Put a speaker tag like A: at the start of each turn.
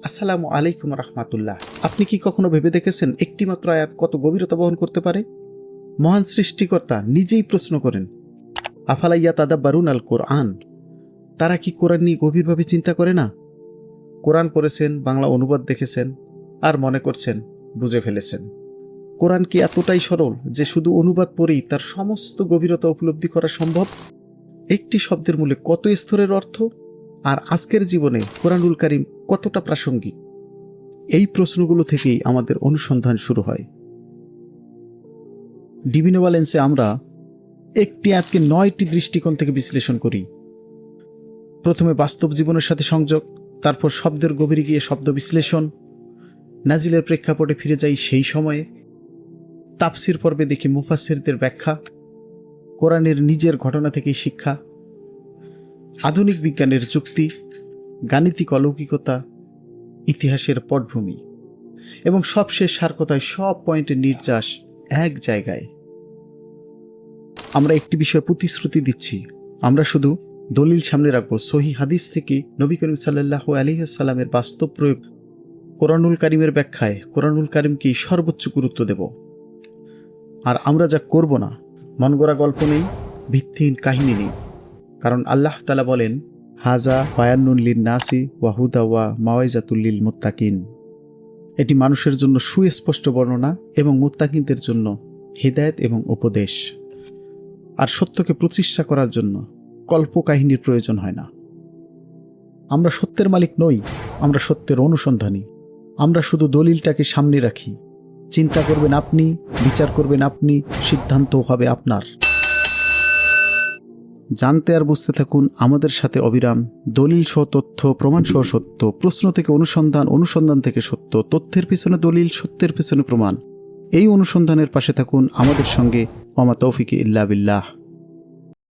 A: আসসালামু আলাইকুম রহমাতুল্লাহ। আপনি কি কখনো ভেবে দেখেছেন একটিমাত্র আয়াত কত গভীরতা বহন করতে পারে? মহান সৃষ্টিকর্তা নিজেই প্রশ্ন করেন, আফালাইয়া তাদাব্বারুন আল কোরআন, তারা কি কোরআন নিয়ে গভীরভাবে চিন্তা করে না? কোরআন পড়েছেন, বাংলা অনুবাদ দেখেছেন, আর মনে করছেন বুঝে ফেলেছেন। কোরআন কি এতটাই সরল যে শুধু অনুবাদ পড়েই তার সমস্ত গভীরতা উপলব্ধি করা সম্ভব? একটি শব্দের মূলে কত স্তরের অর্থ, আর আজকের জীবনে কোরআনুল কারীম কতটা প্রাসঙ্গিক? এই প্রশ্নগুলো থেকেই আমাদের অনুসন্ধান শুরু হয়। ডিভিনো ভ্যালেন্সে আমরা একটি আয়াতকে 9টি দৃষ্টিকোণ থেকে বিশ্লেষণ করি। প্রথমে বাস্তব জীবনের সাথে সংযোগ, তারপর শব্দের গভীরে গিয়ে শব্দ বিশ্লেষণ, নাজিলের প্রেক্ষাপটে ফিরে যাই সেই সময়ে, তাফসির পর্বে দেখি মুফাসসিরদের ব্যাখ্যা, কোরআনের নিজের ঘটনা থেকেই শিক্ষা, আধুনিক বিজ্ঞানের যুক্তি, গাণিতিক অলৌকিকতা, ইতিহাসের পটভূমি এবং সবশেষ সারকথায় সব পয়েন্টের নির্যাস এক জায়গায়। আমরা একটি বিষয়ে প্রতিশ্রুতি দিচ্ছি, আমরা শুধু দলিল সামনে রাখবো, সহিহ হাদিস থেকে নবী করিম সাল্লাল্লাহু আলাইহি ওয়াসাল্লামের বাস্তব প্রয়োগ কোরআনুল কারীমের ব্যাখ্যায় কোরআনুল কারীমকেই সর্বোচ্চ গুরুত্ব দেব। আর আমরা যা করব না, মন গড়া গল্প নেই, ভিত্তিহীন কাহিনী নেই। কারণ আল্লাহ তাআলা বলেন, হাজা বায়ান্নুন লিন-নাসি ওয়া হুদা ওয়া মাওয়াইজাতুল লিল মুত্তাকিন। এটি মানুষের জন্য সুস্পষ্ট বর্ণনা এবং মুত্তাকিনদের জন্য হিদায়াত এবং উপদেশ। আর সত্যকে প্রতিষ্ঠা করার জন্য কল্পকাহিনীর প্রয়োজন হয় না। আমরা সত্যের মালিক নই, আমরা সত্যের অনুসন্ধানী। আমরা শুধু দলিলটাকে সামনে রাখি। চিন্তা করবেন আপনি, বিচার করবেন আপনি, সিদ্ধান্তও হবে আপনার। জানতে আর বুঝতে থাকুন আমাদের সাথে অবিরাম। দলিল সহ তথ্য, প্রমাণ সহ সত্য, প্রশ্ন থেকে অনুসন্ধান, অনুসন্ধান থেকে সত্য, তথ্যের পিছনে দলিল, সত্যের পিছনে প্রমাণ। এই অনুসন্ধানের পাশে থাকুন আমাদের সঙ্গে। ওয়া মা তৌফিকি ইল্লা বিল্লাহ।